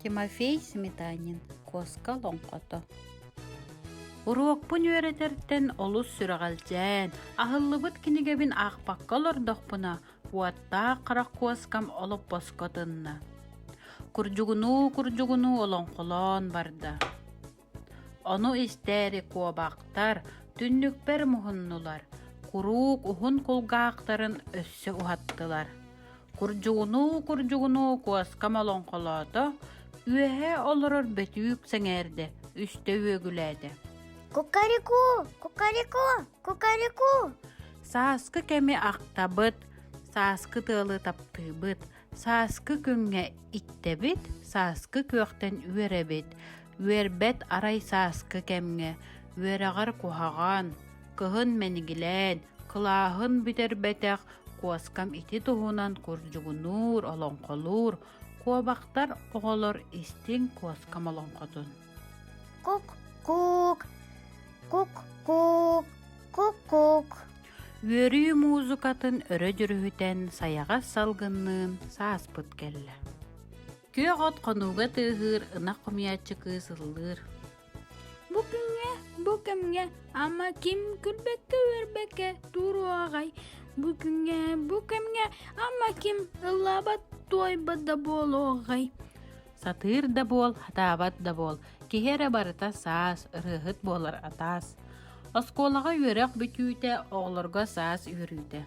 Тимофей Сметанин, Коска лоңқото. Уруокпун үөретертен олус сүрәғалжән, ахыллыбыт кинигебин ақпаққалар доқпына, уатта қарақ коскам олып боскотынна. Куржугуну олонқолон барды. Ону истәри куабақтар, түннікпер мұхыннулар, курук ухун кулгаақтарын өссі ухаттылар. Куржугуну коскам олонқолото, үөһэ олорор бетүүк сәңәрді, үсті өгіләді. Кукарику. Сааскы кәме ақтабыт, сааскы тылы таптыбыт, сааскы күңге иттебит, сааскы көқтен үеребит, үербет арай сааскы кәмге, үерағар кухаған, кыһын мәнігілән, кылаһын бітербетәк, коскам ити туһунан куржугунур, олонқолур, куабақтар оғолор истин коскам олонқотун. Кук. Үөрүү музыкатын өрө жүрүһүтен саяға салгыннын сааспыт келле. Күйөк от конуга тыыһыр, ына комиячы кыысыллыр. Бу кемге, ама ким күлбекке өрбекке туру агай. Бу кемге, ама ким ыллабат тойбат да болу агай. Сатыр да бол, хатабат да бол. Кихере барыта саас, ырыһыт болар атаас. Осколаға үйерек бүтүүтэ, оғлорга саас үйрүүтэ.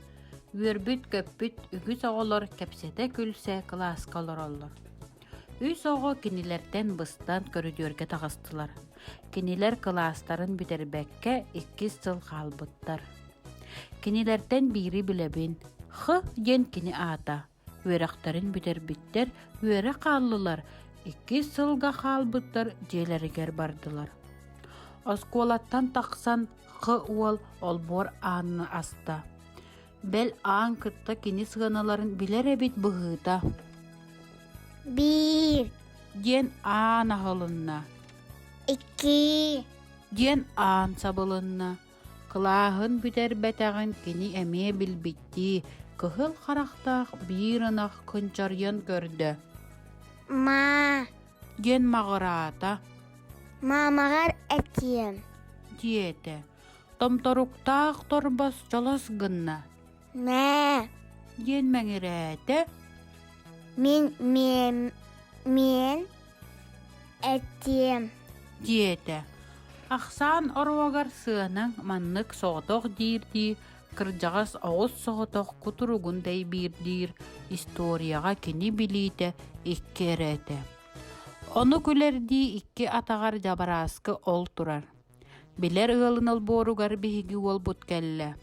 Үйербүт көппүт, үгүс оғлор кепсете күлсе класскалар оллор. Үс оғы кинилерден быстан көрүдөрге тағыстылар. Кинилер класстарын битербекке 2 сыл қалбыттар. Кинилерден бири билебин, ден кини ата. Үйеректарын битербиттер, үйерек қаллылар, 2 сылга қалбыттар желерігер бардылар. Осколаттан тақсан уол олбор ааны аста. Бел аан кытта кини сығаналарын билер эбит бұғыта. 1 Ден аан ахылынна. 2 Ден аан сабылынна. Кылаһын бүтер бәтәғын кини әме билбитти. Кыһыл қарақтақ бирынақ күнчарйын көрді. Ма. Ден мағырата. Мамагар этием. Диете. Томторуктақ торбас жолас гынна. Мэ. Ден мәңірәті. Мен этием. Диете. Ақсан оруагар сыанан маннык соғытоқ дирди, кыржағас оғыз соғытоқ кутуругундай бирдир, историяға кені билейте, иккереті. Оны күлерди 2 атағар жабараскы ол турар. Билер ығылын алборугар биһиги ол бұт кәлі.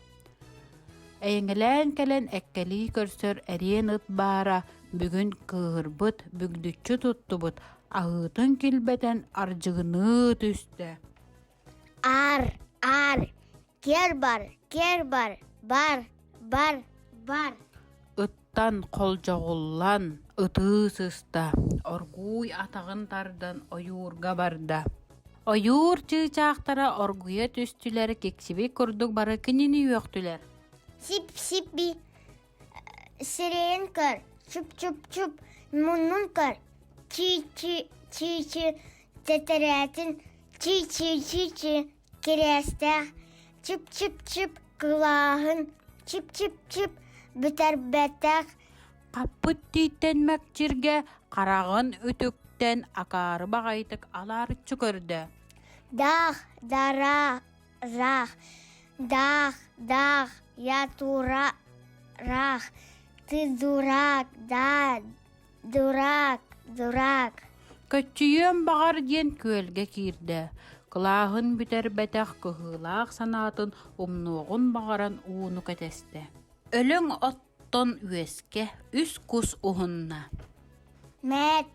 Әйіңілән кәлін әккәлі көрсөр әрен ұт бара, бүгін кығырбыт, бүгдүтчі тұттыбыт, ағытын келбетен аржығыны түсті. Ар. Кер бар. Ыттан қолжағыллан, ыты сыста, оргуй атағын тардан ойуырға барда. Ойуыр чыычақтара оргуя түстілер кексібе күрдік бары кінені өқтілер. Сип-сипи. Сирен көр. Чуп. Мунун көр. Чи. Тетеретин. Чи. Кересте. Чуп. Кылағын. Чип. Бүтер бәтәк. Қаппыт дейтенмәк жерге қарағын өтөктен акары бағайтық алар чүкірді. Дах. Я тура. Ты дурак. Дурак. Көтчүйен бағар ден көлге кирді. Кылағын бүтер бәтәк кығылақ санатын умнуғын бағаран уыну кәтесті. Өлің оттон үеске үс кус уһунна. Мәт.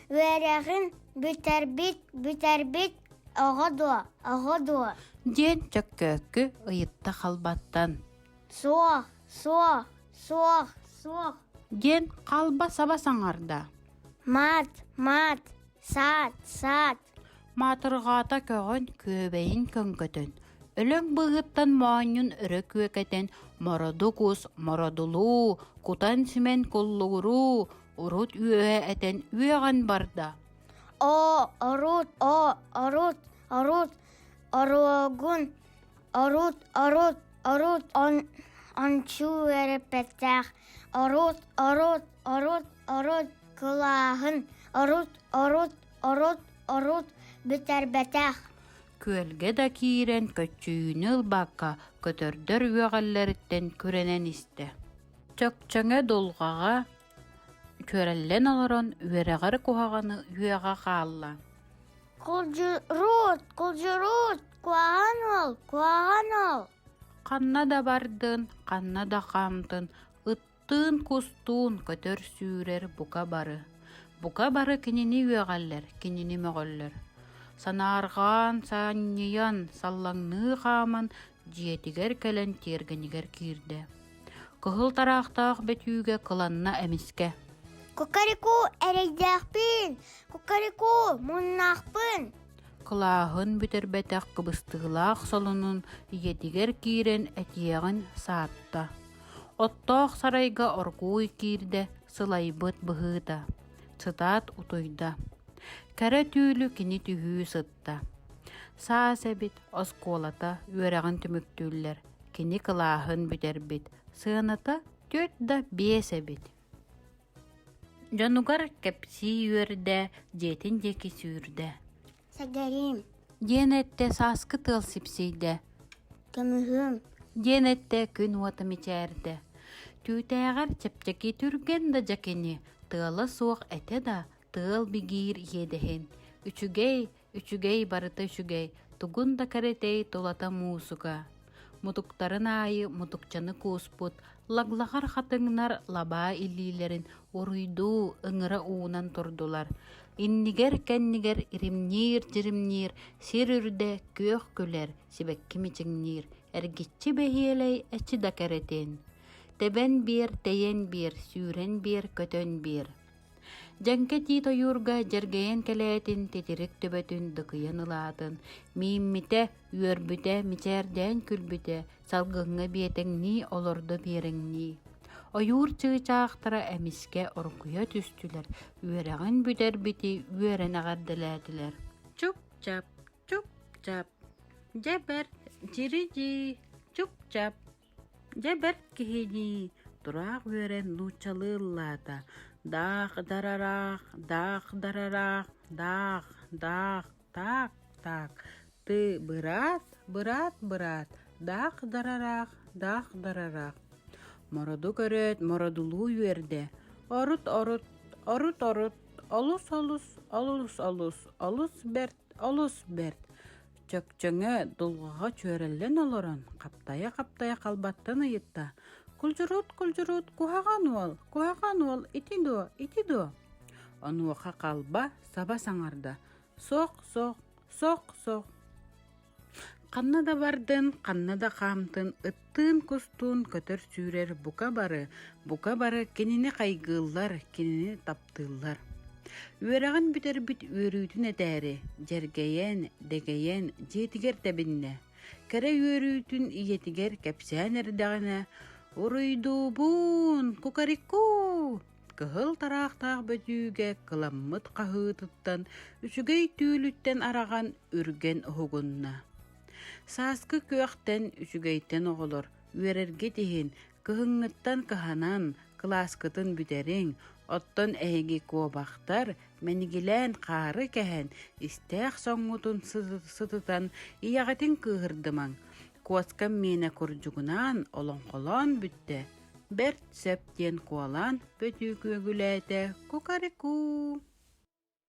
Верегин бүтербит. Оғыду. Ден чөккөккү ыйытта қалбаттан. Соқ. Ден қалба саба саңарда. Мат. Саат. Матырғата көгін көбейін көңгөтін. Өлөң быһыттан маанньун өрө күөкэтен мороду кус, мородулуу, кутан симен куллууруу, урут үөһэ этен үөҕан барда. Орут, орут, орогун, орут, ончу өрепетах, орут, кылаахын, орут, бүтербетах. Күөлге да киирен көччүүнүл бакка көтөрдөр үөҕэллэриттен күрэнэн истэ. Чөкчөҥө дулҕаҕа көрэллэн олорон үөрэҕэр куһаҕаны үөҕэ хаалла. Кулжурут, куаҕан ол. Ханна да бардын, ханна да хаамтын, ыттыын кустуун көтөр сүүрэр бука бары. Бука бары кинини үөҕэллэр, кинини мөҕөллөр. Санааргаан, саанньыйан, саллаңныы хааман дьиэтигэр кэлэн тиэргэнигэр киирдэ. Кыһыл тараахтаах бэтүүгэ кыланна эмиске. Кукарику эрейдээхпин, кукарику муннаахпын. Кылааһын бүтэрбэтэх кыбыстыылаах солунун иетигэр киирэн этиэҕин саатта. Оттоох сарайга оргууй киирдэ сылайбыт быһыыта. Цытаат утуйда. Кэрэ түүлү кини түһүү сытта. Саас эбит оскуолата үөрэҕин түмүктүүллэр. Кини кылааһын бүтэрбит. Сыаната төт да биэс эбит. Дьонугар кэпсии үөрдэ, дьиэтин диэки сүүрдэ. Сагарим, Диэнэтте сааскы тыал сипсийдэ. көмүхүм. Диэнэтте күн уотамичээрдэ. Түүтээгэр чэпчэки түрген да жакини. Тыала суох эте да тыал бигиир иедэхин. Үчүгэй барыта үчүгэй. Тугун да кэретэй тулата муусуга. Мутуктарын аайы мутукчаны кууспут. Лаглагар хатыңнар лабаа илиилерин уруйдуу ыңыра уунан турдулар. Иннигер кэннигер иримнир, сир үрдэ көөх күлэр, сибекки мичиңнир. Эргитчи бэхиэлэй эчи да кэретин. Тебен бир, тэйен бир, сүүрен бир, көтөн бир. Жанка тито юрга жергейен келетин тетирик төбөтүн дыкыйын ылаатын. Мииммите, үөрбүтэ, мичээрден күлбүтэ, салгыңга биетеңни олордо биэрэңни. Оюр чыычаахтара эмиске оргуя түстүлэр. Үөрэҕин бүтэр бити үөрэн агардылаатылар. Чуп-чап, чуп-чап. Жабер, жири-жи, чуп-чап. Жабер киһини. Тураах үөрэн луучалыыллаата. Даах дарараах, даах дарараах, даах, так. Ты бырат, даах дарараах. Мороду көрөт, мородулуу үөрдэ. Орут, олус берт. Чөкчөҥө дулҕаҕа чүөрэллэн олорон, каптая калбаттан ыйытта. Кулжурут, куһаҕан уол, ити дуо. Онуоха калба саба саҥарда. Сох. Ханна да бардын, ханна да хаамтын, ыттыын кустуун көтөр сүүрэр бука бары кинини кайгыыллар, кинини таптыыллар. Үөрэҕин бүтэрбит үөрүүтүн этээри, жергейен, дегейен, дьиэтигэр тэбиннэ. Кэрэ үөрүүтүн иетигэр кэпсээн эрдэҕинэ, уруйдуубуун, кукарику! Кыһыл тараахтаах бөтүүгэ кыламмыт хаһыытыттан, үчүгэй түүлүттэн араган үрген оһугунна. Сааскы күөхтэн үчүгэйттэн оҕолор, үөрэргэ тиһин, кыһыҥҥыттан кыһанан, кылааскытын бүтэриҥ, оттон эһиги куобахтар, мэнигилээн хаары кэһэн, истээх соҥҥутун сытытан, ийэҕэтин кыыһырдымаҥ. Куоскам миэна курдьугунаан олоҥхолоон бүттэ. Берт сөп диэн куолаан бөтүү күөгүлээтэ кукарику.